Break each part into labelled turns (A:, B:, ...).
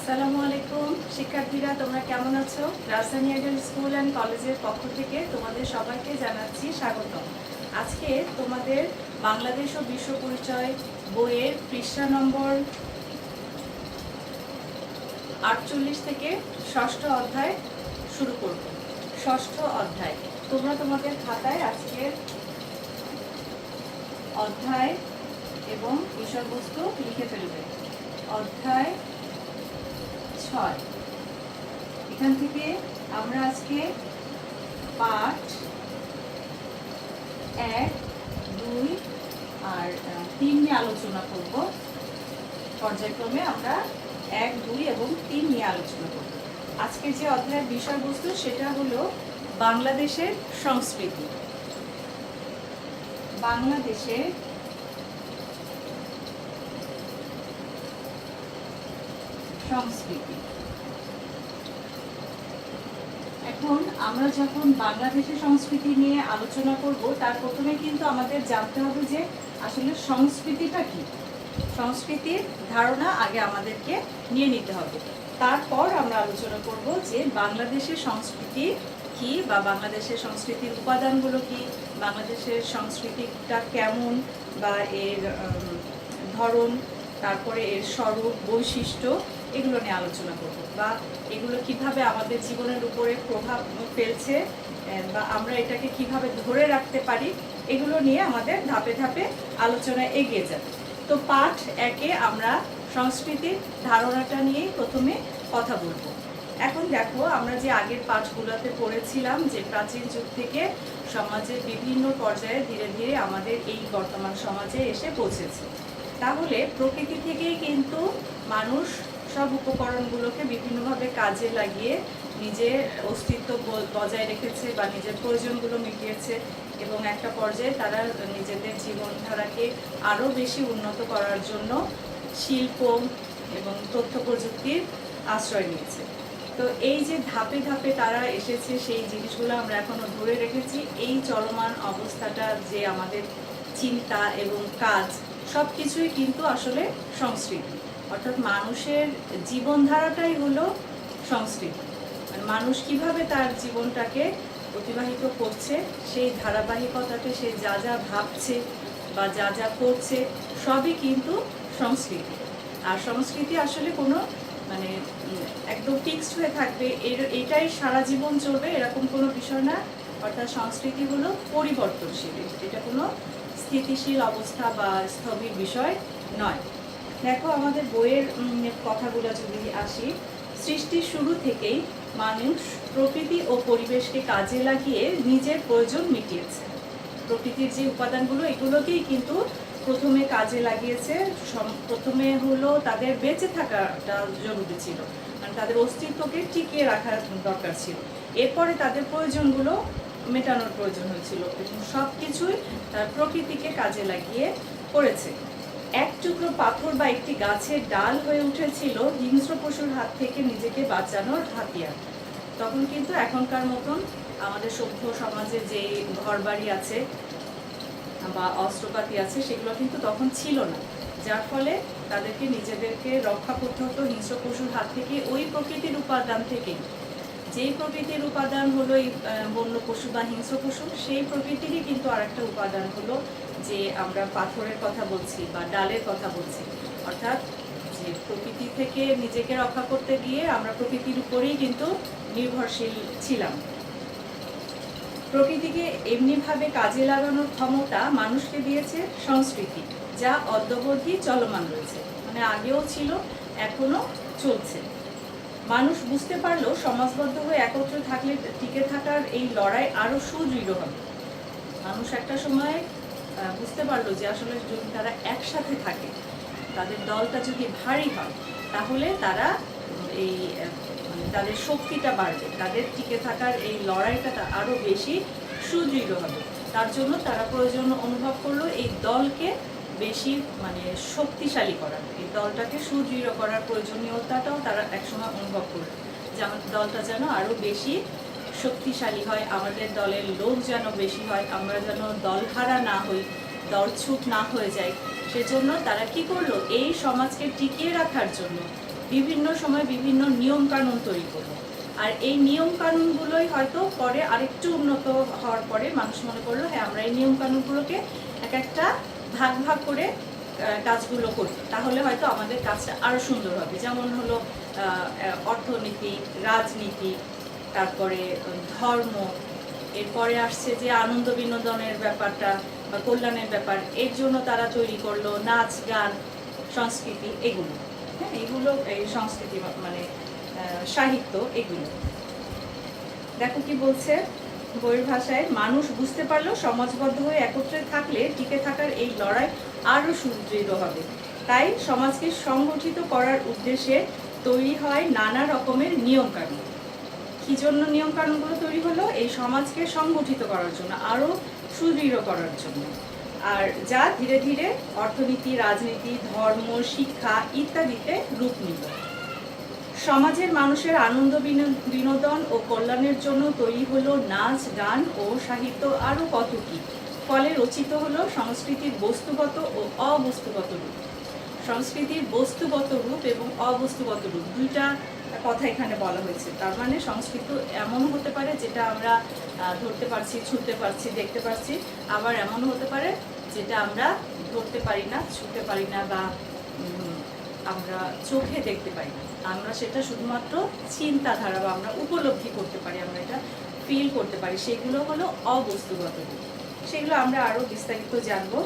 A: আসসালামু আলাইকুম শিক্ষার্থীরা, তোমরা কেমন আছো? রাজধানী আইডিয়াল স্কুল অ্যান্ড কলেজের পক্ষ থেকে তোমাদের সবাইকে জানাচ্ছি স্বাগতম। আজকে তোমাদের বাংলাদেশ ও বিশ্ব পরিচয় বইয়ের পৃষ্ঠা নম্বর 48 থেকে ষষ্ঠ অধ্যায় শুরু করব। ষষ্ঠ অধ্যায় তোমরা তোমাদের খাতায় আজকের অধ্যায় এবং বিষয়বস্তু লিখে ফেলবে। অধ্যায় 6। এখান থেকে আমরা আজকে পাঠ 1, 2 আর 3 নিয়ে আলোচনা করব। পর্যায়ক্রমে আমরা 1, 2 এবং 3 নিয়ে আলোচনা করব। আজকে যে অধ্যায়ের বিষয়বস্তু সেটা হলো বাংলাদেশের সংস্কৃতি। বাংলাদেশের সংস্কৃতি। এখন আমরা যখন বাংলাদেশের সংস্কৃতি নিয়ে আলোচনা করব, তার প্রথমে কিন্তু আমাদের জানতে হবে যে আসলে সংস্কৃতিটা কি। সংস্কৃতির ধারণা আগে আমাদেরকে নিয়ে নিতে হবে, তারপর আমরা আলোচনা করব যে বাংলাদেশের সংস্কৃতি কি বা বাংলাদেশের সংস্কৃতির উপাদানগুলো কি, বাংলাদেশের সংস্কৃতিটা কেমন বা এর ধরন, তারপরে এর স্বরূপ, বৈশিষ্ট্য, এগুলো নিয়ে আলোচনা করব বা এগুলো কিভাবে আমাদের জীবনের উপরে প্রভাব ফেলছে বা আমরা এটাকে কিভাবে ধরে রাখতে পারি, এগুলো নিয়ে আমাদের ধাপে ধাপে আলোচনা এগিয়ে যাবে। তো পাঠ 1-এ আমরা সংস্কৃতির ধারণাটা নিয়েই প্রথমে কথা বলবো। এখন দেখো, আমরা যে আগের পাঠগুলোতে পড়েছিলাম যে প্রাচীন যুগ থেকে সমাজের বিভিন্ন পর্যায়ে ধীরে ধীরে আমাদের এই বর্তমান সমাজে এসে পৌঁছেছে। তাহলে প্রকৃতি থেকেই কিন্তু মানুষ সব উপকরণগুলোকে বিভিন্নভাবে কাজে লাগিয়ে নিজের অস্তিত্ব বজায় রেখেছে বা নিজের প্রয়োজনগুলো মিটিয়েছে এবং একটা পর্যায়ে তারা নিজেদের জীবনধারাকে আরও বেশি উন্নত করার জন্য শিল্প এবং তথ্য প্রযুক্তির আশ্রয় নিয়েছে। তো এই যে ধাপে ধাপে তারা এসেছে, সেই জিনিসগুলো আমরা এখনো ধরে রেখেছি। এই চলমান অবস্থাটা যে আমাদের চিন্তা এবং কাজ সব কিছুই কিন্তু আসলে সংস্কৃতি, অর্থাৎ মানুষের জীবনধারাটাই হলো সংস্কৃতি। মানে মানুষ কিভাবে তার জীবনটাকে অতিবাহিত করছে, সেই ধারাবাহিকতাতে সে যা যা ভাবছে বা যা যা করছে সবই কিন্তু সংস্কৃতি। আর সংস্কৃতি আসলে কোনো মানে একদম ফিক্সড হয়ে থাকবে, এটাই সারা জীবন চলবে এরকম কোনো বিষয় না। অর্থাৎ সংস্কৃতি হলো পরিবর্তনশীল, এটা কোনো স্থিতিশীল অবস্থা বা স্থবির বিষয় নয়। দেখো, আমাদের বইয়ের কথাগুলো যদি আসি, সৃষ্টির শুরু থেকেই মানুষ প্রকৃতি ও পরিবেশকে কাজে লাগিয়ে নিজের প্রয়োজন মিটিয়েছে। প্রকৃতির যে উপাদানগুলো, এগুলোকেই কিন্তু প্রথমে কাজে লাগিয়েছে। প্রথমে হলো তাদের বেঁচে থাকাটা জরুরি ছিল, মানে তাদের অস্তিত্বকে টিকিয়ে রাখার দরকার ছিল। এরপরে তাদের প্রয়োজনগুলো মেটানোর প্রয়োজন হয়েছিল এবং সব কিছুই তার প্রকৃতিকে কাজে লাগিয়ে করেছে। এক টুকরো পাথর বা একটি গাছের ডাল হয়ে উঠেছিল হিংস্র পশুর হাত থেকে নিজেকে বাঁচানোর হাতিয়ার। তখন কিন্তু এখনকার মতন আমাদের সভ্য সমাজে যে ঘরবাড়ি আছে বা অস্ত্রপাতি আছে, সেগুলো কিন্তু তখন ছিল না, যার ফলে তাদেরকে নিজেদেরকে রক্ষা করতে হতো হিংস্র পশুর হাত থেকে। ওই প্রকৃতির উপাদান থেকে, যেই প্রকৃতির উপাদান হলো এই বন্য পশু বা হিংস্র পশু, সেই প্রকৃতিরই কিন্তু আরেকটা উপাদান হলো যে আমরা পাথরের কথা বলছি বা ডালের কথা বলছি। অর্থাৎ যে প্রকৃতি থেকে নিজেকে রক্ষা করতে গিয়ে আমরা প্রকৃতির উপরেই কিন্তু নির্ভরশীল ছিলাম। প্রকৃতিকে এমনিভাবে কাজে লাগানোর ক্ষমতা মানুষকে দিয়েছে সংস্কৃতি, যা অদ্যাবধি চলমান রয়েছে, মানে আগেও ছিল, এখনো চলছে। মানুষ বুঝতে পারলো সমাজবদ্ধ হয়ে একত্রে থাকলে টিকে থাকার এই লড়াই আরো সুদৃঢ় হবে। মানুষ একটা সময় বুঝতে পারলো যে আসলে যদি তারা একসাথে থাকে, তাদের দলটা যদি ভারী হয়, তাহলে তারা এই তাদের শক্তিটা বাড়বে, তাদের টিকে থাকার এই লড়াইটা আরো বেশি সুদৃঢ় হবে। তার জন্য তারা প্রয়োজন অনুভব করলো এই দলকে বেশি মানে শক্তিশালী করার, এই দলটাকে সুদৃঢ় করার প্রয়োজনীয়তাটাও তারা একসময় অনুভব করলো, যে আমাদের দলটা যেন আরো বেশি শক্তিশালী হয়, আমাদের দলের লোক যেন বেশি হয়, আমরা যেন দলহারা না হই, দলছুট না হয়ে যায়। সেজন্য তারা কি করলো, এই সমাজকে টিকিয়ে রাখার জন্য বিভিন্ন সময় বিভিন্ন নিয়ম কানুন তৈরি করলো। আর এই নিয়ম কানুনগুলোই হয়তো পরে আরেকটু উন্নত হওয়ার পরে মানুষ মনে করলো হ্যাঁ আমরা এই নিয়ম কানুনগুলোকে এক একটা ভাগ ভাগ করে কাজগুলো করি, তাহলে হয়তো আমাদের কাজটা আরও সুন্দর হবে। যেমন হলো অর্থনীতি, রাজনীতি, তারপরে ধর্ম, এরপরে আসছে যে আনন্দ বিনোদনের ব্যাপারটা বা কল্যাণের ব্যাপার, এর জন্য তারা তৈরি করলো নাচ, গান, সংস্কৃতি, এগুলো। হ্যাঁ, এগুলো এই সংস্কৃতি মানে সাহিত্য, এগুলো। দেখো কি বলছে বইয়ের ভাষায়, মানুষ বুঝতে পারলো সমাজবদ্ধ হয়ে একত্রে থাকলে টিকে থাকার এই লড়াই আরও সুদৃঢ় হবে। তাই সমাজকে সংগঠিত করার উদ্দেশ্যে তৈরি হয় নানা রকমের নিয়মকানুন। কী জন্য নিয়মকানুনগুলো তৈরি হলো? এই সমাজকে সংগঠিত করার জন্য, আরও সুদৃঢ় করার জন্য। আর যা ধীরে ধীরে অর্থনীতি, রাজনীতি, ধর্ম, শিক্ষা ইত্যাদিতে রূপ নিল। সমাজের মানুষের আনন্দ বিনোদন ও কল্যাণের জন্য তৈরি হলো নাচ, গান ও সাহিত্য, আরও কত কী। ফলে রচিত হলো সংস্কৃতির বস্তুগত ও অবস্তুগত রূপ। সংস্কৃতির বস্তুগত রূপ এবং অবস্তুগত রূপ, দুইটা কথা এখানে বলা হয়েছে। তার মানে সংস্কৃত এমন হতে পারে যেটা আমরা ধরতে পারছি, ছুঁতে পারছি, দেখতে পারছি, আবার এমনও হতে পারে যেটা আমরা ধরতে পারি না, ছুঁতে পারি না, বা আমরা চোখে দেখতে পাই না। আমরা সেটা শুধুমাত্র চিন্তাধারা বা আমরা উপলব্ধি করতে পারি, আমরা এটা ফিল করতে পারি, সেগুলো হলো অবস্তুগত রূপ। সেগুলো আমরা আরও বিস্তারিত জানবো।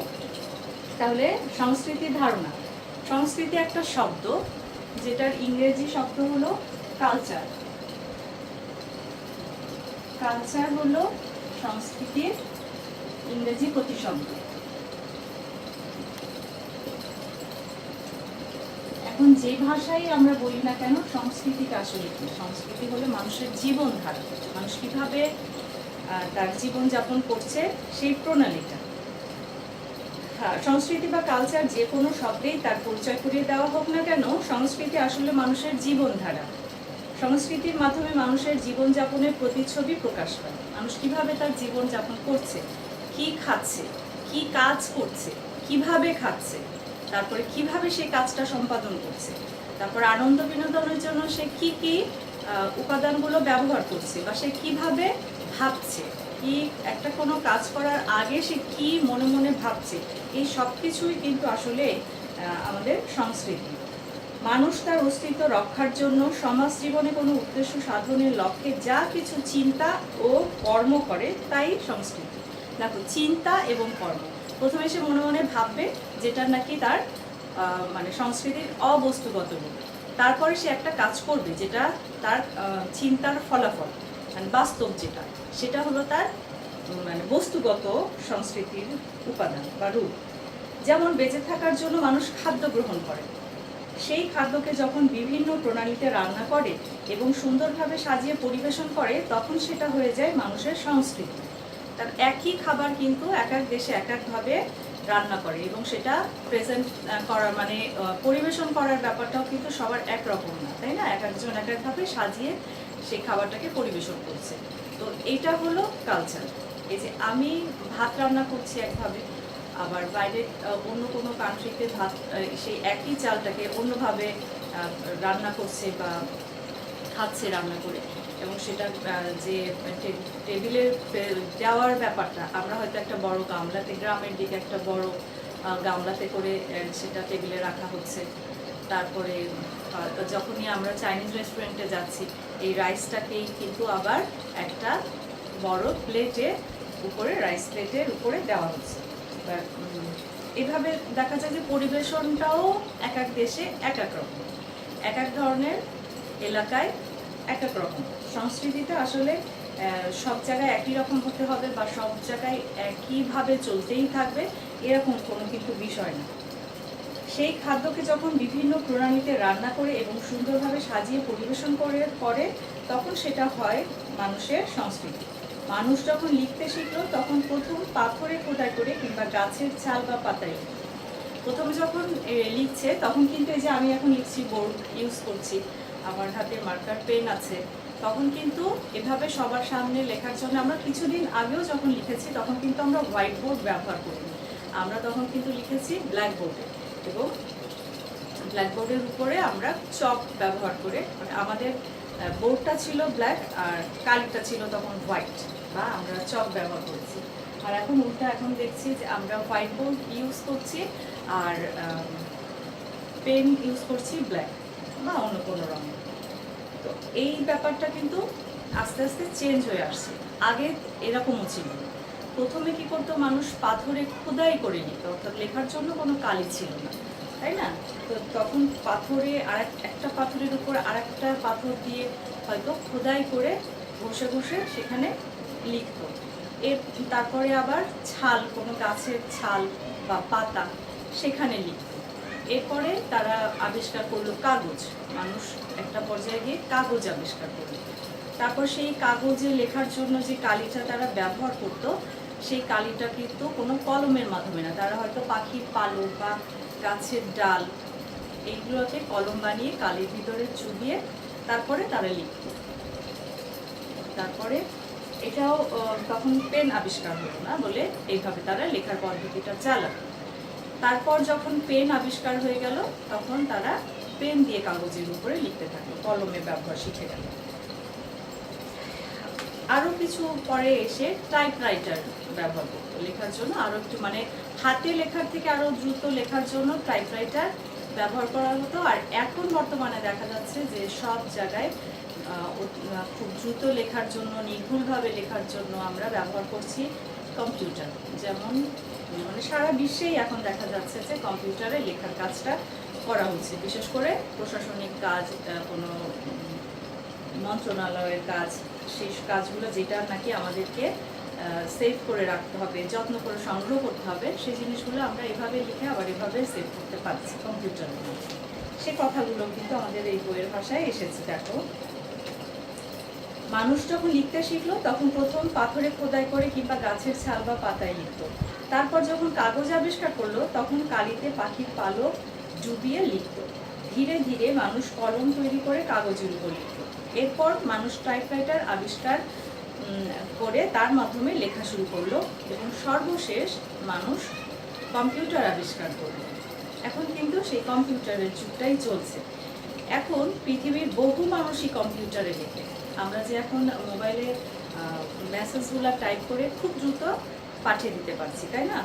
A: তাহলে সংস্কৃতির ধারণা। সংস্কৃতি একটা শব্দ, যেটার ইংরেজি শব্দ হলো কালচার। কালচার হলো সংস্কৃতির ইংরেজি প্রতিশব্দ। এখন যে ভাষায় আমরা বলি না কেন, সংস্কৃতিটা আসলে কি? সংস্কৃতি হলো মানুষের জীবনধারা, মানুষ কিভাবে তার জীবনযাপন করছে সেই প্রণালীটা। সংস্কৃতি বা কালচার যে কোনো শব্দেই তার পরিচয় করিয়ে দেওয়া হোক না কেন, সংস্কৃতি আসলে মানুষের জীবনধারা। সংস্কৃতির মাধ্যমে মানুষের জীবনযাপনের প্রতিচ্ছবি প্রকাশ পায়। মানুষ কিভাবে তার জীবনযাপন করছে, কি খাচ্ছে, কি কাজ করছে, কিভাবে খাচ্ছে, তারপরে কিভাবে সে কাজটা সম্পাদন করছে, তারপর আনন্দ বিনোদনের জন্য সে কি কি উপাদানগুলো ব্যবহার করছে, বা সে কিভাবে ভাবছে, কি একটা কোনো কাজ করার আগে সে কি মনে মনে ভাবছে, এই সব কিছুই কিন্তু আসলে আমাদের সংস্কৃতি। মানুষ তার অস্তিত্ব রক্ষার জন্য সমাজ জীবনে কোনো উদ্দেশ্য সাধনের লক্ষ্যে যা কিছু চিন্তা ও কর্ম করে তাই সংস্কৃতি। দেখো, চিন্তা এবং কর্ম, প্রথমে সে মনে মনে ভাববে, যেটা নাকি তার মানে সংস্কৃতির অবস্তুগত রূপ। তারপরে সে একটা কাজ করবে যেটা তার চিন্তার ফলাফল, মানে বাস্তব যেটা, সেটা হলো তার মানে বস্তুগত সংস্কৃতির উপাদান বা রূপ। যেমন বেঁচে থাকার জন্য মানুষ খাদ্য গ্রহণ করে, সেই খাদ্যকে যখন বিভিন্ন প্রণালীতে রান্না করে এবং সুন্দরভাবে সাজিয়ে পরিবেশন করে, তখন সেটা হয়ে যায় মানুষের সংস্কৃতি। তার একই খাবার কিন্তু এক এক দেশে এক একভাবে রান্না করে এবং সেটা প্রেজেন্ট করা মানে পরিবেশন করার ব্যাপারটাও কিন্তু সবার একরকম না, তাই না? এক একজন এক একভাবে সাজিয়ে সেই খাবারটাকে পরিবেশন করছে। তো এইটা হলো কালচার। এই যে আমি ভাত রান্না করছি একভাবে, আবার বাইরে অন্য কোনো কান্ট্রিতে ভাত সেই একই চালটাকে অন্যভাবে রান্না করছে বা খাচ্ছে রান্না করে, এবং সেটা যে টেবিলে দেওয়ার ব্যাপারটা, আমরা হয়তো একটা বড় গামলাতে, গ্রামের দিকে একটা বড় গামলাতে করে সেটা টেবিলে রাখা হচ্ছে। তারপরে যখনই আমরা চাইনিজ রেস্টুরেন্টে যাচ্ছি, এই রাইসটাকেই কিন্তু আবার একটা বড় প্লেটে উপরে, রাইস প্লেটের উপরে দেওয়া হচ্ছে। এভাবে দেখা যায় যে পরিবেশনটাও এক এক দেশে এক এক রকম, এক এক ধরনের এলাকায় এক এক রকম। সংস্কৃতিটা আসলে সব জায়গায় একই রকম হতে হবে বা সব জায়গায় একইভাবে চলতেই থাকবে এরকম কোনো কিন্তু বিষয় না। সেই খাদ্যকে যখন বিভিন্ন প্রণালীতে রান্না করে এবং সুন্দরভাবে সাজিয়ে পরিবেশন করে তখন সেটা হয় মানুষের সংস্কৃতি। মানুষ যখন লিখতে শিখলো, তখন প্রথম পাথরে খোদাই করে কিংবা গাছের ছাল বা পাতায় প্রথমে যখন লিখছে, তখন কিন্তু এই যে আমি এখন লিখছি, বোর্ড ইউজ করছি, আমার হাতে মার্কার পেন আছে, তখন কিন্তু এভাবে সবার সামনে লেখার জন্য আমরা কিছুদিন আগেও যখন লিখেছি, তখন কিন্তু আমরা হোয়াইট বোর্ড ব্যবহার করিনি, আমরা তখন কিন্তু লিখেছি ব্ল্যাক বোর্ডে। এবং ব্ল্যাকবোর্ডের উপরে আমরা চক ব্যবহার করে, মানে আমাদের বোর্ডটা ছিল ব্ল্যাক আর কালিটা ছিল তখন হোয়াইট, বা আমরা চক ব্যবহার করেছি। আর এখন উল্টা, এখন দেখছি যে আমরা হোয়াইট বোর্ড ইউজ করছি আর পেন ইউজ করছি ব্ল্যাক বা অন্য কোনো রঙের। তো এই ব্যাপারটা কিন্তু আস্তে আস্তে চেঞ্জ হয়ে আসছে। আগে এরকমও ছিল না। প্রথমে কি করতো মানুষ, পাথরে খোদাই করে নিত, অর্থাৎ লেখার জন্য কোনো কালি ছিল না, তাই না? তো তখন পাথরে একটা পাথরের উপর আরেকটা পাথর দিয়ে হয়তো খোদাই করে ঘষে ঘষে সেখানে লিখতো। তারপরে আবার ছাল, কোনো গাছের ছাল বা পাতা, সেখানে লিখতো। এরপরে তারা আবিষ্কার করলো কাগজ, মানুষ একটা পর্যায়ে গিয়ে কাগজ আবিষ্কার করলো। তারপর সেই কাগজে লেখার জন্য যে কালিটা তারা ব্যবহার করত, সেই কালিটা কিন্তু কোনো কলমের মাধ্যমে না, তারা হয়তো পাখির পালক বা গাছের ডাল এইগুলোকে কলম বানিয়ে কালির ভিতরে চুবিয়ে তারপরে তারা লিখত। তারপরে এটাও তখন পেন আবিষ্কার হলো না বলে এইভাবে তারা লেখার পদ্ধতিটা চালাতো। তারপর যখন পেন আবিষ্কার হয়ে গেল, তখন তারা পেন দিয়ে কাগজের উপরে লিখতে থাকলো, কলমের ব্যবহার শিখে গেল। আরও কিছু পরে এসে টাইপরাইটার ব্যবহার করতো লেখার জন্য, আরও একটু মানে হাতে লেখার থেকে আরও দ্রুত লেখার জন্য টাইপরাইটার ব্যবহার করা হতো। আর এখন বর্তমানে দেখা যাচ্ছে যে সব জায়গায় খুব দ্রুত লেখার জন্য, নির্ভুলভাবে লেখার জন্য আমরা ব্যবহার করছি কম্পিউটার। যেমন মানে সারা বিশ্বেই এখন দেখা যাচ্ছে যে কম্পিউটারে লেখার কাজটা করা হচ্ছে, বিশেষ করে প্রশাসনিক কাজ, কোনো মন্ত্রণালয়ের কাজ, সেই কাজগুলো যেটা নাকি আমাদেরকে সেভ করে রাখতে হবে, যত্ন করে সংগ্রহ করতে হবে, সেই জিনিসগুলো আমরা এভাবে লিখে আবার এভাবে সেভ করতে পারছি কম্পিউটারের মধ্যে। সে কথাগুলো কিন্তু আমাদের এই বইয়ের ভাষায় এসেছে। দেখো, মানুষ যখন লিখতে শিখলো তখন প্রথম পাথরে খোদাই করে কিংবা গাছের ছাল বা পাতায় লিখতো। তারপর যখন কাগজ আবিষ্কার করলো তখন কালিতে পাখির পালক ডুবিয়ে লিখতো। ধীরে ধীরে মানুষ কলম তৈরি করে কাগজের উপর লিখতো। এরপর মানুষ টাইপরাইটার আবিষ্কার করে তার মাধ্যমে লেখা শুরু করলো এবং সর্বশেষ মানুষ কম্পিউটার আবিষ্কার করলো। এখন কিন্তু সেই কম্পিউটারের যুগটাই চলছে। এখন পৃথিবীর বহু মানুষই কম্পিউটারে লেখে। আমরা যে এখন মোবাইলে মেসেজগুলো টাইপ করে খুব দ্রুত পাঠিয়ে দিতে পারছি, তাই না?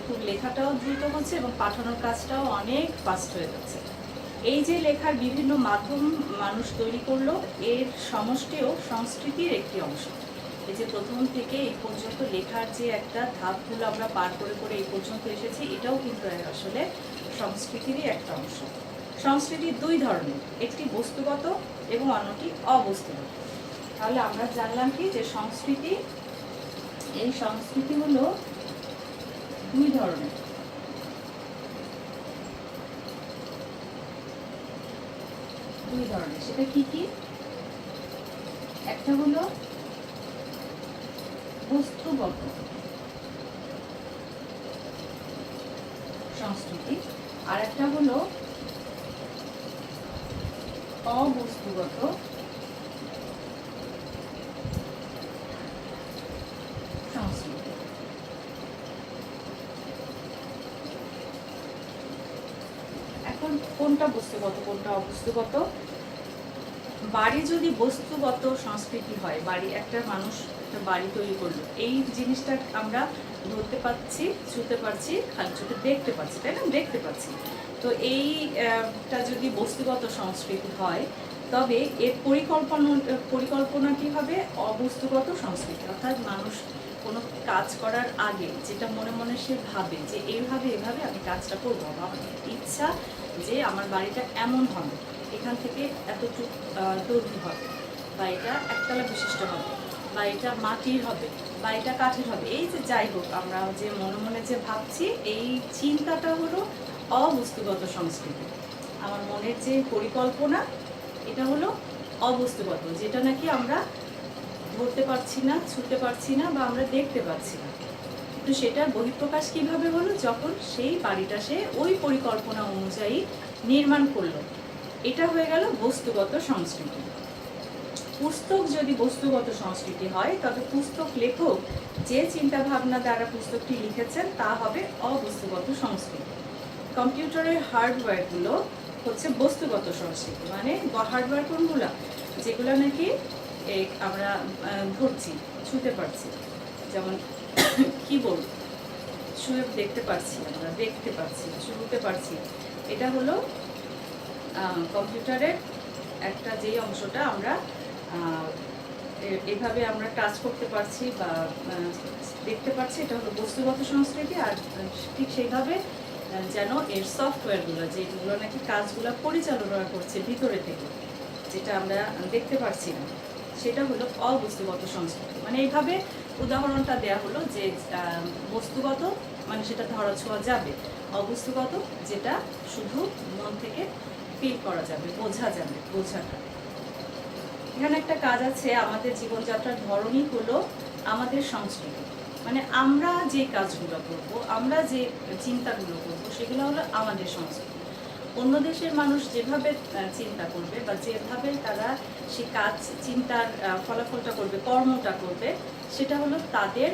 A: খুব লেখাটাও দ্রুত হচ্ছে এবং পাঠানোর কাজটাও অনেক ফাস্ট হয়ে যাচ্ছে। এই যে লেখার বিভিন্ন মাধ্যম মানুষ তৈরি করলো, এর সমষ্টিও সংস্কৃতির একটি অংশ। এই যে প্রথম থেকে এই পর্যন্ত লেখার যে একটা ধাপগুলো আমরা পার করে করে এই পর্যন্ত এসেছি, এটাও কিন্তু আসলে সংস্কৃতিরই একটা অংশ। সংস্কৃতি দুই ধরনের, একটি বস্তুগত এবং অন্যটি অবস্তুগত। তাহলে আমরা জানলাম কি যে সংস্কৃতি, এই সংস্কৃতি হলো দুই ধরনের। সেটা কি কি? একটা হলো বস্তুগত সংস্কৃতি, আর একটা হলো অবস্তুগত সংস্কৃতি। এখন কোনটা বস্তুগত কোনটা অবস্তুগত? বাড়ি যদি বস্তুগত সংস্কৃতি হয়, বাড়ি, একটা মানুষ একটা বাড়ি তৈরি করলো, এই জিনিসটা আমরা ধরতে পারছি, ছুঁতে পারছি, খালি চোখে দেখতে পাচ্ছি, তাই না? দেখতে পাচ্ছি। তো এইটা যদি বস্তুগত সংস্কৃতি হয়, তবে এর পরিকল্পনাটি হবে অবস্তুগত সংস্কৃতি। অর্থাৎ মানুষ কোনো কাজ করার আগে যেটা মনে মনে সে ভাবে যে এইভাবে এভাবে আমি কাজটা করবো, আমার ইচ্ছা যে আমার বাড়িটা এমন হবে, এখান থেকে এতটুকু দৈর্ঘ্য হবে, বা এটা একতলা বিশিষ্ট হবে, বা এটা মাটির হবে, বা এটা কাঠের হবে, এই যে যাই হোক আমরা যে মনে মনে যে ভাবছি, এই চিন্তাটা হলো অবস্তুগত সংস্কৃতি। আমার মনের যে পরিকল্পনা, এটা হলো অবস্তুগত, যেটা নাকি আমরা ধরতে পারছি না, ছুঁতে পারছি না, বা আমরা দেখতে পাচ্ছি না। তো সেটার বহিঃপ্রকাশ কিভাবে হলো? যখন সেই বাড়িটা সে ওই পরিকল্পনা অনুযায়ী নির্মাণ করলো, এটা হয়ে গেল বস্তুগত সংস্কৃতি। পুস্তক যদি বস্তুগত সংস্কৃতি হয়, তবে পুস্তক লেখক যে চিন্তা ভাবনা দ্বারা পুস্তকটি লিখেছেন তা হবে অবস্তুগত সংস্কৃতি। কম্পিউটারের হার্ডওয়্যারগুলো হচ্ছে বস্তুগত সংস্কৃতি, মানে হার্ডওয়ার কোনগুলা, যেগুলো নাকি আমরা ধরছি, ছুঁতে পারছি, যেমন কিবোর্ড ছুঁয়ে দেখতে পারছি, আমরা দেখতে পাচ্ছি, ছুঁতে পারছি। এটা হলো কম্পিউটারের একটা যেই অংশটা আমরা এভাবে আমরা টাচ করতে পারছি বা দেখতে পাচ্ছি, এটা হলো বস্তুগত সংস্কৃতি। আর ঠিক সেইভাবে যেন এর সফটওয়্যারগুলো, যেগুলো নাকি কাজগুলো পরিচালনা করছে ভিতরে থেকে, যেটা আমরা দেখতে পারছি না, সেটা হলো অবস্তুগত সংস্কৃতি। মানে এইভাবে উদাহরণটা দেয়া হলো যে বস্তুগত মানে সেটা ধরা ছোঁয়া যাবে, অবস্তুগত যেটা শুধু মন থেকে ফিল করা যাবে, বোঝা যাবে, বোঝাটা। এখানে একটা কাজ আছে, আমাদের জীবনযাত্রার ধরনই হলো আমাদের সংস্কৃতি। মানে আমরা যে কাজগুলো করব, আমরা যে চিন্তাগুলো করব, সেগুলো হলো আমাদের সংস্কৃতি। অন্য দেশের মানুষ যেভাবে চিন্তা করবে বা যেভাবে তারা সে কাজ চিন্তার ফলাফলটা করবে, কর্মটা করবে, সেটা হলো তাদের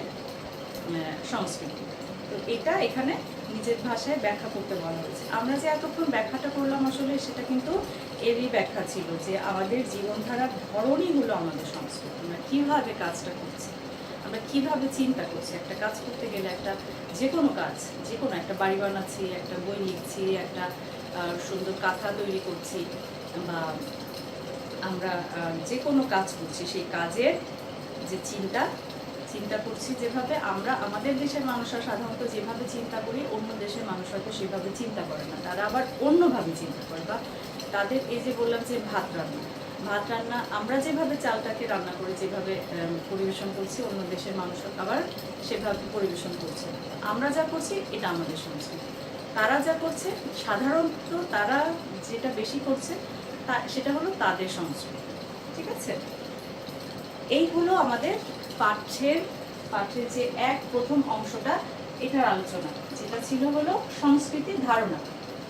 A: সংস্কৃতি। তো এটা এখানে নিজের ভাষায় ব্যাখ্যা করতে বলা হয়েছে। আমরা যে এতক্ষণ ব্যাখ্যাটা করলাম আসলে সেটা কিন্তু এরই ব্যাখ্যা ছিল যে আমাদের জীবনধারার ধরনই হলো আমাদের সংস্কৃতি। আমরা কীভাবে কাজটা করছি, আমরা কিভাবে চিন্তা করছি, একটা কাজ করতে গেলে, একটা যে কোনো কাজ, যে কোনো একটা বাড়ি বানাচ্ছি, একটা বই লিখছি, একটা সুন্দর কাঁথা তৈরি করছি, বা আমরা যে কোনো কাজ করছি, সেই কাজের যে চিন্তা করছি যেভাবে, আমরা আমাদের দেশের মানুষরা সাধারণত যেভাবে চিন্তা করি, অন্য দেশের মানুষ হয়তো সেভাবে চিন্তা করে না, তারা আবার অন্যভাবে চিন্তা করে। বা তাদের এই যে বললাম যে ভাত রান্না আমরা যেভাবে চালটাকে রান্না করে যেভাবে পরিবেশন করছি, অন্য দেশের মানুষ আবার সেভাবে পরিবেশন করছে। আমরা যা করছি এটা আমাদের সংস্কৃতি, তারা যা করছে সাধারণত তারা যেটা বেশি করছে সেটা হলো তাদের সংস্কৃতি। ঠিক আছে, এই হলো আমাদের পাঠ্যের যে প্রথম অংশটা, এটার আলোচনা, যেটা ছিল হলো সংস্কৃতির ধারণা।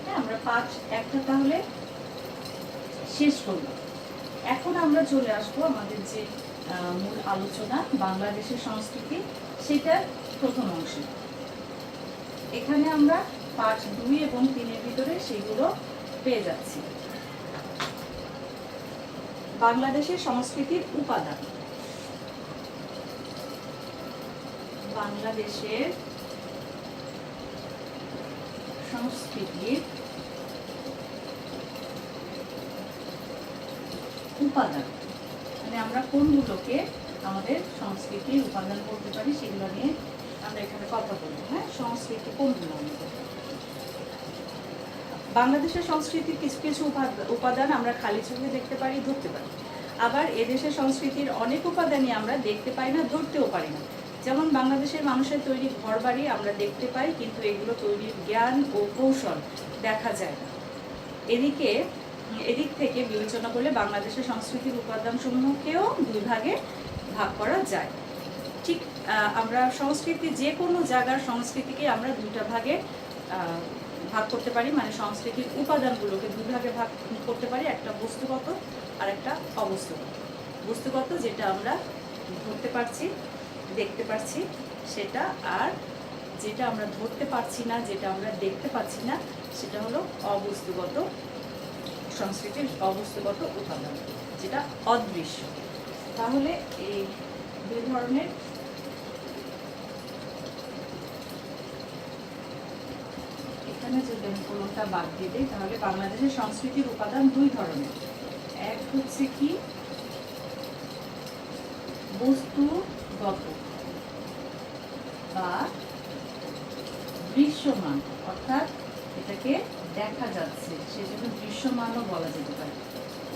A: হ্যাঁ, আমরা পাঠ একটা তাহলে শেষ করলাম। এখন আমরা চলে আসবো আমাদের যে মূল আলোচনা, বাংলাদেশের সংস্কৃতি, সেটার প্রথম অংশে। এখানে আমরা পাঠ 2 এবং 3-এর ভিতরে সেগুলো পেয়ে যাচ্ছি। বাংলাদেশের সংস্কৃতির উপাদান। বাংলাদেশের সংস্কৃতির উপাদান, মানে আমরা কোনগুলোকে আমাদের সংস্কৃতির উপাদান বলতে পারি, সেগুলো নিয়ে আমরা এখানে কথা বলবো। হ্যাঁ, সংস্কৃতি কোনগুলো আমাদের? বাংলাদেশের সংস্কৃতির কিছু কিছু উপাদান আমরা খালি চোখে দেখতে পারি, ধরতে পারি। আবার এদেশের সংস্কৃতির অনেক উপাদানই আমরা দেখতে পাই না, ধরতেও পারি না। যেমন বাংলাদেশের মানুষের তৈরি ঘরবাড়ি আমরা দেখতে পাই, কিন্তু এগুলো তৈরির জ্ঞান ও কৌশল দেখা যায় না। এদিক থেকে বিবেচনা করলে বাংলাদেশের সংস্কৃতির উপাদানসমূহকেও 2 ভাগে ভাগ করা যায়। ঠিক আমরা সংস্কৃতি, যে কোনো জায়গার সংস্কৃতিকে আমরা 2টা ভাগে ভাগ করতে পারি, মানে সংস্কৃতির উপাদানগুলোকে 2 ভাগে ভাগ করতে পারি, একটা বস্তুগত আর একটা অবস্তুগত। বস্তুগত যেটা আমরা ধরতে পারছি, দেখতে পারছি সেটা, আর যেটা আমরা ধরতে পারছি না, যেটা আমরা দেখতে পাচ্ছি না, সেটা হলো অবস্তুগত সংস্কৃতির অবস্তুগত উপাদান, যেটা অদৃশ্য। তাহলে এই 2 ধরনের, এখানে যদি আমি কোনোটা বাদ দিয়ে দিই, তাহলে বাংলাদেশের সংস্কৃতির উপাদান 2 ধরনের। এক হচ্ছে কি বস্তুগত বা দৃশ্যমান, অর্থাৎ এটাকে দেখা যাচ্ছে, সেজন্য দৃশ্যমানও বলা যেতে পারে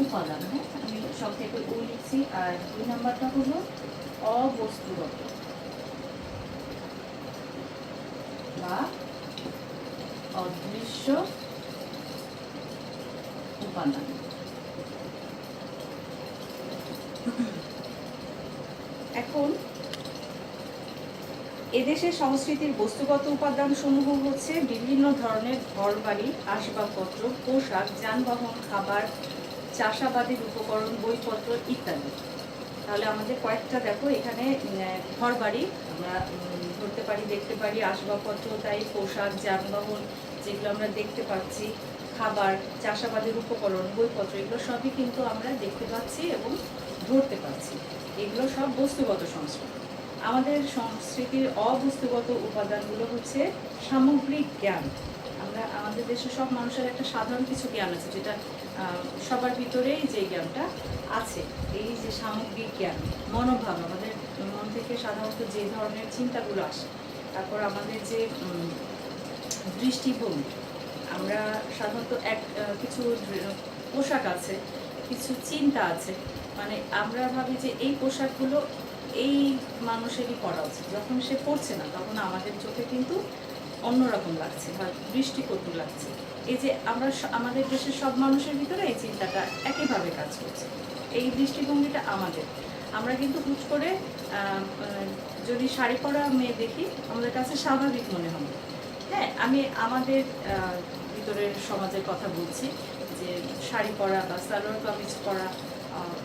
A: উপাদান। হ্যাঁ, আমি সংক্ষেপে ও লিখছি। আর 2 নাম্বারটা হলো অবস্তুগত বা অদৃশ্য উপাদান। এখন এদেশের সংস্কৃতির বস্তুগত উপাদান সমূহ হচ্ছে বিভিন্ন ধরনের ঘরবাড়ি, আসবাবপত্র, পোশাক, যানবাহন, খাবার, চাষাবাদের উপকরণ, বইপত্র ইত্যাদি। তাহলে আমাদের কয়েকটা দেখো, এখানে ঘরবাড়ি আমরা ধরতে পারি, দেখতে পারি, আসবাবপত্র তাই, পোশাক, যানবাহন যেগুলো আমরা দেখতে পাচ্ছি, খাবার, চাষাবাদের উপকরণ, বইপত্র, এগুলো সবই কিন্তু আমরা দেখতে পাচ্ছি এবং ধরতে পারছি। এগুলো সব বস্তুগত সংস্কৃতি। আমাদের সংস্কৃতির অবস্তুগত উপাদানগুলো হচ্ছে সামগ্রিক জ্ঞান। আমরা আমাদের দেশের সব মানুষের একটা সাধারণ কিছু জ্ঞান আছে, যেটা সবার ভিতরেই যে জ্ঞানটা আছে, এই যে সামগ্রিক জ্ঞান, মনোভাব, আমাদের মন থেকে সাধারণত যে ধরনের চিন্তাগুলো আসে, তারপর আমাদের যে দৃষ্টিভঙ্গি, আমরা সাধারণত কিছু পোশাক আছে, কিছু চিন্তা আছে, মানে আমরা ভাবি যে এই পোশাকগুলো এই মানুষেরই পরা উচিত। যখন সে পড়ছে না তখন আমাদের চোখে কিন্তু অন্যরকম লাগছে বা দৃষ্টিকটু লাগছে। এই যে আমরা আমাদের দেশের সব মানুষের ভিতরে এই চিন্তাটা একইভাবে কাজ করছে, এই দৃষ্টিভঙ্গিটা আমাদের। আমরা কিন্তু হুট করে যদি শাড়ি পরা মেয়ে দেখি আমাদের কাছে স্বাভাবিক মনে হবে। হ্যাঁ, আমি আমাদের ভিতরের সমাজের কথা বলছি, যে শাড়ি পরা বা সালোয়ার কামিজ পরা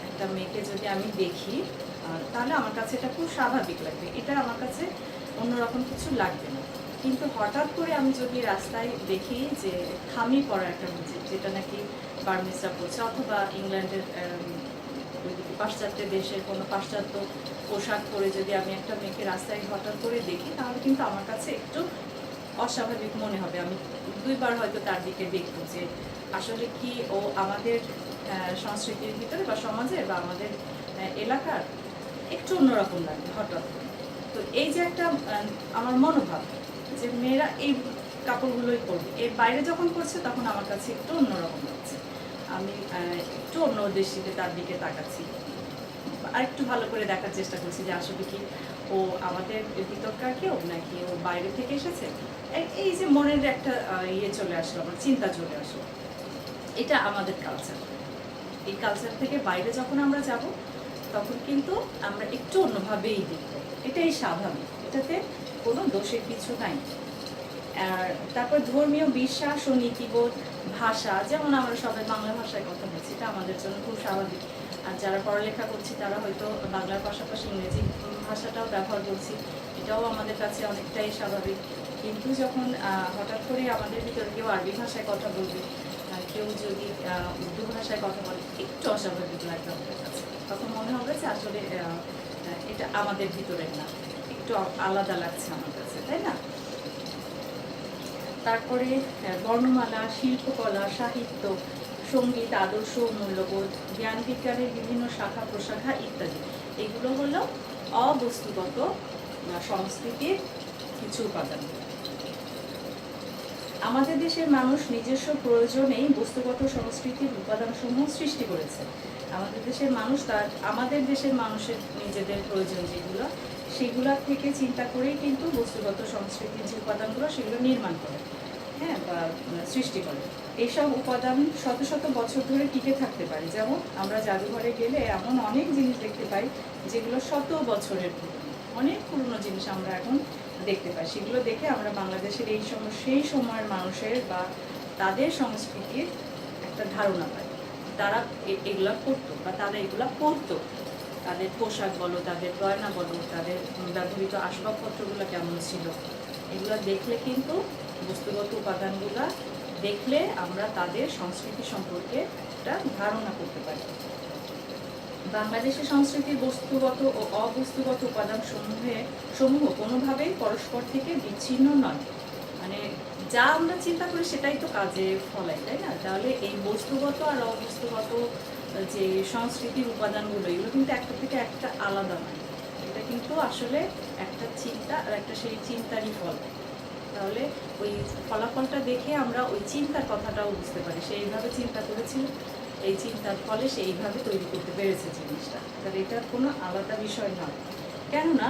A: একটা মেয়েকে যদি আমি দেখি তাহলে আমার কাছে এটা খুব স্বাভাবিক লাগবে, এটা আমার কাছে অন্যরকম কিছু লাগবে না। কিন্তু হঠাৎ করে আমি যদি রাস্তায় দেখি যে খামি পরা একটা মেয়ে, যেটা নাকি বার্মিজরা পরছে, অথবা ইংল্যান্ডের পাশ্চাত্য দেশের কোনো পাশ্চাত্য পোশাক পরে যদি আমি একটা মেয়েকে রাস্তায় হঠাৎ করে দেখি, তাহলে কিন্তু আমার কাছে একটু অস্বাভাবিক মনে হবে। আমি দুইবার হয়তো তার দিকে দেখবো যে আসলে কি ও আমাদের সংস্কৃতির ভিতরে বা সমাজে বা আমাদের এলাকার একটু অন্যরকম লাগবে হঠাৎ। তো এই যে একটা আমার মনোভাব যে মেয়েরা এই কাপড়গুলোই পরবে, এর বাইরে যখন পরছে তখন আমার কাছে একটু অন্যরকম লাগছে, আমি একটু অন্য দৃষ্টিতে তার দিকে তাকাচ্ছি, আর একটু ভালো করে দেখার চেষ্টা করছি যে আসলে কি ও আমাদের ভিতরকার কেউ নাকি ও বাইরে থেকে এসেছে। এই যে মনের একটা চলে আসলো, আমার চিন্তা চলে আসলো, এটা আমাদের কালচার। এই কালচার থেকে বাইরে যখন আমরা যাব তখন কিন্তু আমরা একটু অন্যভাবেই দেখব, এটাই স্বাভাবিক, এটাতে কোনো দোষের কিছু নাই। আর তারপর ধর্মীয় বিশ্বাস ও নীতিবোধ, ভাষা, যেমন আমরা সবাই বাংলা ভাষায় কথা বলছি, এটা আমাদের জন্য খুব স্বাভাবিক। আর যারা পড়ালেখা করছি তারা হয়তো বাংলার পাশাপাশি ইংরেজি ভাষাটাও ব্যবহার করছি, এটাও আমাদের কাছে অনেকটাই স্বাভাবিক। কিন্তু যখন হঠাৎ করে আমাদের ভিতরে কেউ আরবি ভাষায় কথা বলবে, কেউ যদি উর্দু ভাষায় কথা বলে, একটু অস্বাভাবিক লাগবে আমাদের কাছে। তখন মনে হবে যে আসলে এটা আমাদের ভিতরের না, একটু আলাদা লাগছে আমার কাছে, তাই না? তারপরে বর্ণমালা, শিল্পকলা, সাহিত্য, সঙ্গীত, আদর্শ, মূল্যবোধ, জ্ঞান বিজ্ঞানের বিভিন্ন শাখা প্রশাখা ইত্যাদি, এগুলো হলো অবস্তুগত সংস্কৃতির কিছু উপাদান। আমাদের দেশের মানুষ নিজস্ব প্রয়োজনেই বস্তুগত সংস্কৃতির উপাদানসমূহ সৃষ্টি করেছে। আমাদের দেশের মানুষ আমাদের দেশের মানুষের নিজেদের প্রয়োজন যেগুলো, সেগুলোর থেকে চিন্তা করেই কিন্তু বস্তুগত সংস্কৃতির যে উপাদানগুলো সেগুলো নির্মাণ করে, হ্যাঁ, বা সৃষ্টি করে। এইসব উপাদান শত শত বছর ধরে টিকে থাকতে পারে। যেমন আমরা জাদুঘরে গেলে এমন অনেক জিনিস দেখতে পাই যেগুলো শত বছরের পুরনো, অনেক পুরনো জিনিস আমরা এখন দেখতে পাই। সেগুলো দেখে আমরা বাংলাদেশের সেই সময়ের মানুষের বা তাদের সংস্কৃতির একটা ধারণা পাই। তারা এগুলা করতো বা তারা এগুলা পরতো, তাদের পোশাক বলো, তাদের গয়না বলো, তাদের ব্যবহৃত আসবাবপত্রগুলো কেমন ছিল, এগুলো দেখলে কিন্তু বস্তুগত উপাদানগুলো দেখলে আমরা তাদের সংস্কৃতি সম্পর্কে একটা ধারণা করতে পারি। বাংলাদেশের সংস্কৃতির বস্তুগত ও অবস্তুগত উপাদান সমূহ কোনোভাবেই পরস্পর থেকে বিচ্ছিন্ন নয়। মানে যা আমরা চিন্তা করি সেটাই তো কাজে ফলায়, তাই না? তাহলে এই বস্তুগত আর অবস্তুগত যে সংস্কৃতির উপাদানগুলো, এগুলো কিন্তু একটা থেকে একটা আলাদা নয়, এটা কিন্তু আসলে একটা চিন্তা আর একটা সেই চিন্তারই ফল। তাহলে ওই ফলাফলটা দেখে আমরা ওই চিন্তার কথাটাও বুঝতে পারি, সে এইভাবে চিন্তা করেছিল, এই চিন্তার ফলে সে এইভাবে তৈরি করতে পেরেছে জিনিসটা। তাহলে এটার কোনো আলাদা বিষয় নয়। কেননা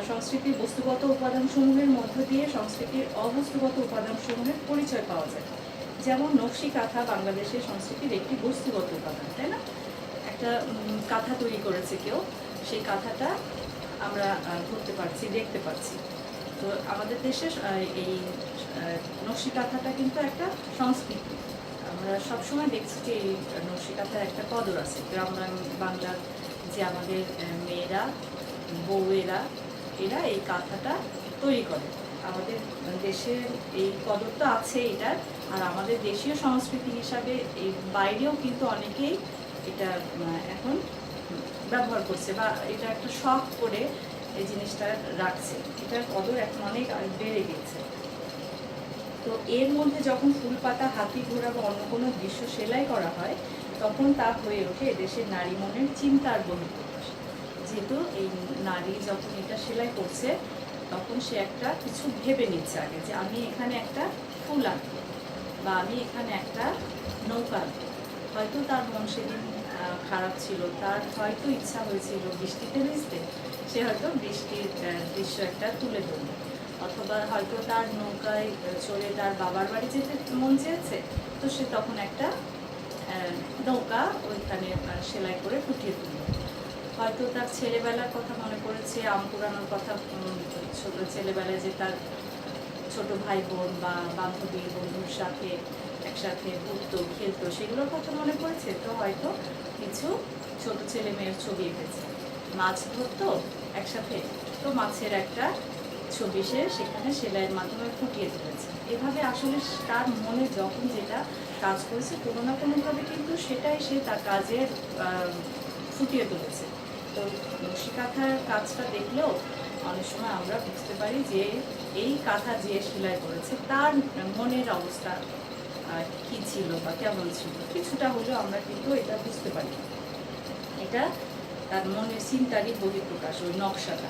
A: সংস্কৃতির বস্তুগত উপাদানসমূহের মধ্য দিয়ে সংস্কৃতির অবস্তুগত উপাদানসমূহের পরিচয় পাওয়া যায়। যেমন নকশি কাঁথা বাংলাদেশের সংস্কৃতির একটি বস্তুগত উপাদান, তাই না? একটা কাঁথা তৈরি করেছে কেউ, সেই কাঁথাটা আমরা ধরতে পারছি, দেখতে পাচ্ছি। তো আমাদের দেশে এই নকশি কাঁথাটা কিন্তু একটা সংস্কৃতি। আমরা সবসময় দেখছি যে এই নকশি কাঁথার একটা কদর আছে। গ্রাম বাংলার যে আমাদের মেয়েরা, বউয়েরা, এরা এই কাঁথাটা তৈরি করে। আমাদের দেশের এই কদর তো আছে এটার, আর আমাদের দেশীয় সংস্কৃতি হিসাবে এই বাইরেও কিন্তু অনেকেই এটা এখন ব্যবহার করছে বা এটা একটা শখ করে এই জিনিসটা রাখছে। এটার কদর এখন অনেক বেড়ে গেছে। তো এর মধ্যে যখন ফুল পাতা, হাতি ঘোড়া বা অন্য কোনো দৃশ্য সেলাই করা হয়, তখন তা হয়ে ওঠে এদেশের নারী মনের চিন্তার বহিঃপ্রকাশ। যেহেতু এই নারী যখন এটা সেলাই করছে, তখন সে একটা কিছু ভেবে নিচ্ছে আগে, যে আমি এখানে একটা ফুল আঁকবো বা আমি এখানে একটা নৌকা আঁকবো। হয়তো তার মন সেদিন খারাপ ছিল, তার হয়তো ইচ্ছা হয়েছিল বৃষ্টিতে ভিজতে, সে হয়তো বৃষ্টির দৃশ্য একটা তুলে ধরবে, অথবা হয়তো তার নৌকায় চড়ে তার বাবার বাড়ি যেতে মন চেয়েছে, তো সে তখন একটা নৌকা ওইখানে সেলাই করে ফুটিয়ে তুলবে। হয়তো তার ছেলেবেলার কথা মনে করেছে, আম কুড়ানোর কথা, ছোট ছেলেবেলায় যে তার ছোট ভাই বোন বা বান্ধবী বন্ধুর সাথে একসাথে ঘুরতো খেলতো, সেগুলোর কথা মনে পড়েছে, তো হয়তো কিছু ছোট ছেলে মেয়ের ছবি এঁকেছে। মাছ ধরতো একসাথে, তো মাছের একটা ছবি সে সেখানে সেলাইয়ের মাধ্যমে ফুটিয়ে তুলেছে। এভাবে আসলে তার মনে যখন যেটা কাজ করেছে, কোনো না কোনোভাবে কিন্তু সেটাই সে তার কাজের ফুটিয়ে তুলেছে। তো নকশি কাঁথার কাজটা দেখলেও অনেক সময় আমরা বুঝতে পারি যে এই কাঁথা যে সেলাই করেছে তার মনের অবস্থা কি ছিল বা কেমন ছিল, কিছুটা হলেও আমরা কিন্তু এটা বুঝতে পারি। এটা তার মনের চিন্তারই বহিঃপ্রকাশ, ওই নকশাটা।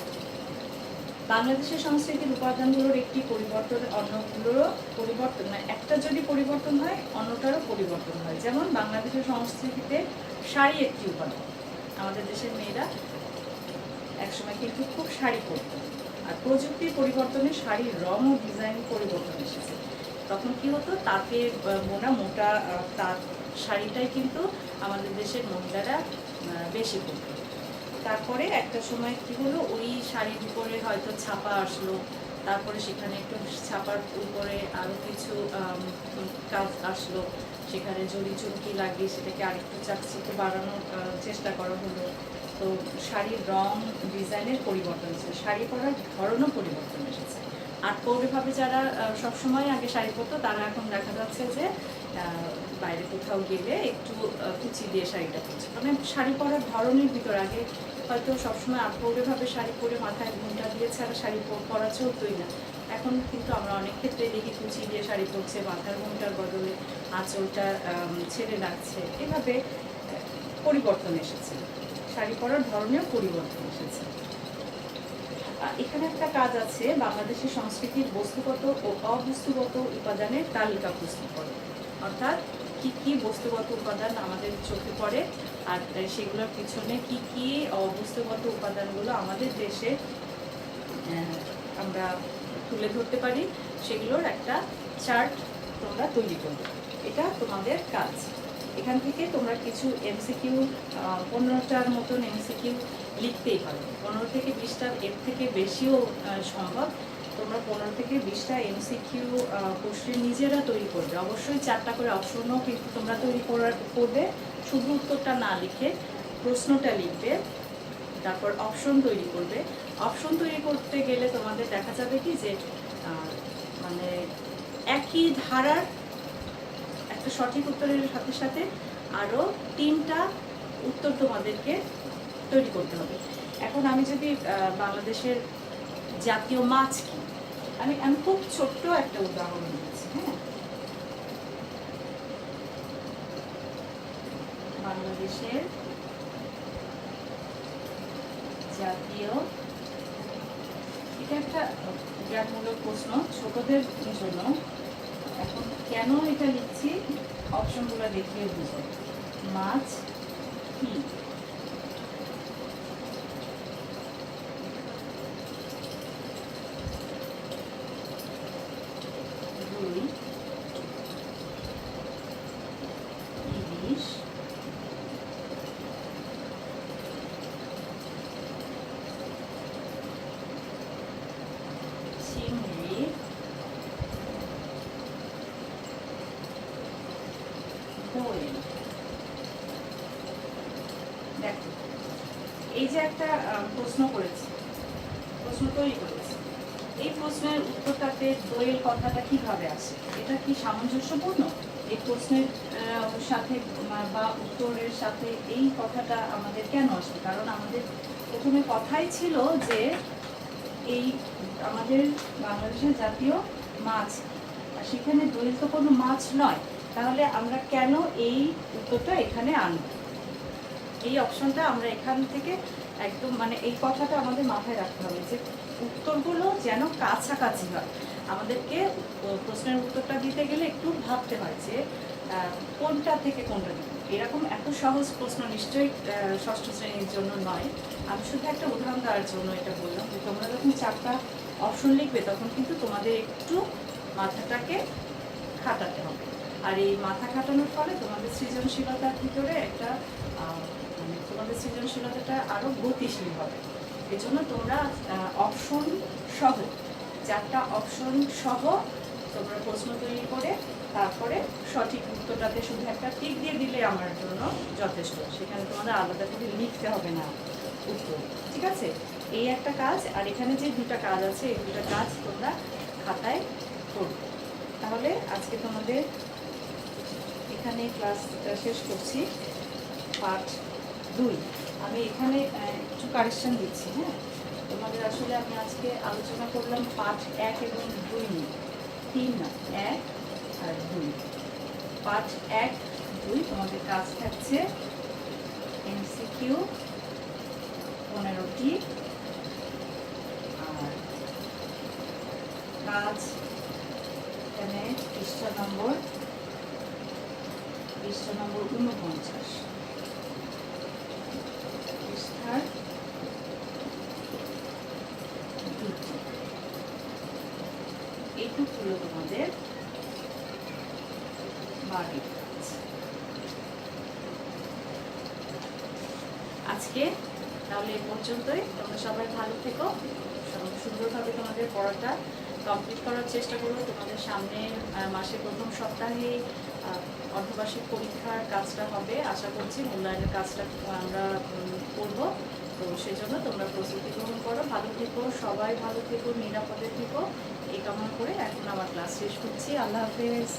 A: বাংলাদেশের সংস্কৃতির উপাদানগুলোর একটি পরিবর্তন অন্যগুলোরও পরিবর্তন, মানে একটা যদি পরিবর্তন হয় অন্যটারও পরিবর্তন হয়। যেমন বাংলাদেশের সংস্কৃতিতে শাড়ি একটি উপাদান। আমাদের দেশের মেয়েরা একসময় কিন্তু খুব শাড়ি পরত, আর প্রযুক্তির পরিবর্তনে শাড়ির রং ও ডিজাইন পরিবর্তন এসেছে। তখন কি হতো, তাঁতে বোনা মোটা তাঁত শাড়িটাই কিন্তু আমাদের দেশের মহিলারা বেশি পরত। তারপরে একটা সময় কি হলো, ওই শাড়ির উপরে হয়তো ছাপা আসলো, তারপরে সেখানে একটু ছাপার উপরে আরও কিছু কাজ আসলো, সেখানে জড়ি চুমকি লাগিয়ে সেটাকে আরেকটু চাকচিকে বাড়ানোর চেষ্টা করা হলো। তো শাড়ির রং ডিজাইনের পরিবর্তন এসেছে, শাড়ি পরার ধরনও পরিবর্তন এসেছে। আর পৌরভাবে যারা সবসময় আগে শাড়ি পরতো, তারা এখন দেখা যাচ্ছে যে বাইরে কোথাও গেলে একটু কুচি দিয়ে শাড়িটা পরছে। মানে শাড়ি পরার ধরনের ভিতর আগে হয়তো সবসময় আটপৌরেভাবে শাড়ি পরে মাথায় ঘুমটা দিয়ে ছাড়া শাড়ি পরা চলতোই না। এখন কিন্তু আমরা অনেক ক্ষেত্রে দেখি কুচি দিয়ে শাড়ি পরছে, মাথার ঘুমটার বদলে আঁচলটা ছেড়ে রাখছে। এভাবে পরিবর্তন এসেছে, শাড়ি পরার ধরনেও পরিবর্তন এসেছে। এখানে একটা কাজ আছে, বাংলাদেশের সংস্কৃতির বস্তুগত ও অবস্তুগত উপাদানের তালিকা প্রস্তুত করে। অর্থাৎ কি কি বস্তুগত উপাদান আমাদের চোখে পড়ে, আর সেগুলোর পিছনে কি কি অবস্তুগত উপাদানগুলো আমাদের দেশে আমরা তুলে ধরতে পারি, সেগুলোর একটা চার্ট তোমরা তৈরি করবে। এটা তোমাদের কাজ। এখান থেকে তোমরা কিছু এমসিকিউ, 15টার মতন এমসিকিউ লিখতেই পারো। 15 থেকে 20টা, এর থেকে বেশিও সম্ভব। তোমরা 15 থেকে 20টা এমসিকিউ কোশ্চেন নিজেরা তৈরি করবে। অবশ্যই 4টা করে অপশনও কিন্তু তোমরা তৈরি করবে। শুধু উত্তরটা না লিখে প্রশ্নটা লিখবে, তারপর অপশন তৈরি করবে। অপশন তৈরি করতে গেলে তোমাদের দেখা যাবে কি যে মানে একই ধারার একটা সঠিক উত্তরের সাথে সাথে আরও 3টা উত্তর তোমাদেরকে তৈরি করতে হবে। এখন আমি যদি বাংলাদেশের জাতীয় মাছ কি, আমি খুব ছোট্ট একটা উদাহরণ দিচ্ছি। হ্যাঁ, বাংলাদেশের জাতীয়, এটা একটা জ্ঞানমূলক প্রশ্ন ছোটদের জন্য। এখন কেন এটা লিখছি, অপশনগুলো দেখিয়ে বুঝো। মাছ কি? রুই, ইলিশ, চিংড়ি, কোয়েল। দেখো, এই যে একটা প্রশ্ন করেছি, প্রশ্ন তৈরি করেছি, এই প্রশ্নের উত্তরটাতে দোয়েল কথাটা কিভাবে আসে? এটা কি সামঞ্জস্যপূর্ণ? এই প্রশ্নের সাথে বা উত্তরের সাথে এই কথাটা আমাদের কেন আসবে? কারণ আমাদের প্রথমে কথাই ছিল যে এই আমাদের বাংলাদেশের জাতীয় মাছ, আর সেখানে দোয়েল তো কোনো মাছ নয়। তাহলে আমরা কেন এই উত্তরটা এখানে আনব? এই অপশনটা আমরা এখান থেকে একদম মানে এই কথাটা আমাদের মাথায় রাখতে হবে যে উত্তরগুলো যেন কাছাকাছি হয়। আমাদেরকে প্রশ্নের উত্তরটা দিতে গেলে একটু ভাবতে হয় যে কোনটা থেকে কোনটা দিব। এরকম এত সহজ প্রশ্ন নিশ্চয়ই ষষ্ঠ শ্রেণীর জন্য নয়। আমি শুধু একটা উদাহরণ দেওয়ার জন্য এটা বললাম যে তোমরা যখন 4টা অপশন লিখবে তখন কিন্তু তোমাদের একটু মাথাটাকে খাটাতে হবে। আর এই মাথা খাটানোর ফলে তোমাদের সৃজনশীলতার ভিতরে একটা তোমাদের সৃজনশীলতাটা আরও গতিশীল হবে। এজন্য তোমরা অপশন সহ 4টা অপশন সহ তোমরা প্রশ্ন তৈরি করে তারপরে সঠিক উত্তরটাতে শুধু একটা টিক দিয়ে দিলে আমার জন্য যথেষ্ট। সেখানে তোমাদের আলাদা করে লিখতে হবে না উত্তর, ঠিক আছে? এই একটা কাজ। আর এখানে যে 2টা কাজ আছে এই 2টা কাজ তোমরা খাতায় করবে। তাহলে আজকে তোমাদের এখানে ক্লাস শেষ করছি। পার্ট 2 আমি এখানে একটু কারেকশন দিচ্ছি। হ্যাঁ, তোমাদের আসলে আমি আজকে আলোচনা করলাম পার্ট 1 এবং 2 নিয়ে, 3 না, 1 আর 2। পার্ট 1, 2 তোমাদের কাজ থাকছে এমসিকিউ 15টি, আর কাজ এখানে পৃষ্ঠা নম্বর 49 পৃষ্ঠার 2টি। এইটুকু হলো তোমাদের বাড়ির কাজ। আজকে তাহলে এই পর্যন্তই। তোমরা সবাই ভালো থেকো, সুন্দরভাবে তোমাদের পড়াটা কমপ্লিট করার চেষ্টা করবো। তোমাদের সামনের মাসের প্রথম সপ্তাহে অর্ধবার্ষিক পরীক্ষার কাজটা হবে, আশা করছি মূল্যায়নের কাজটা আমরা করবো। তো সেজন্য তোমরা প্রস্তুতি গ্রহণ করো। ভালো থেকো, সবাই ভালো থেকো, নিরাপদে থেকো, এই কামনা করে এখন আমার ক্লাস শেষ করছি। আল্লাহ হাফেজ।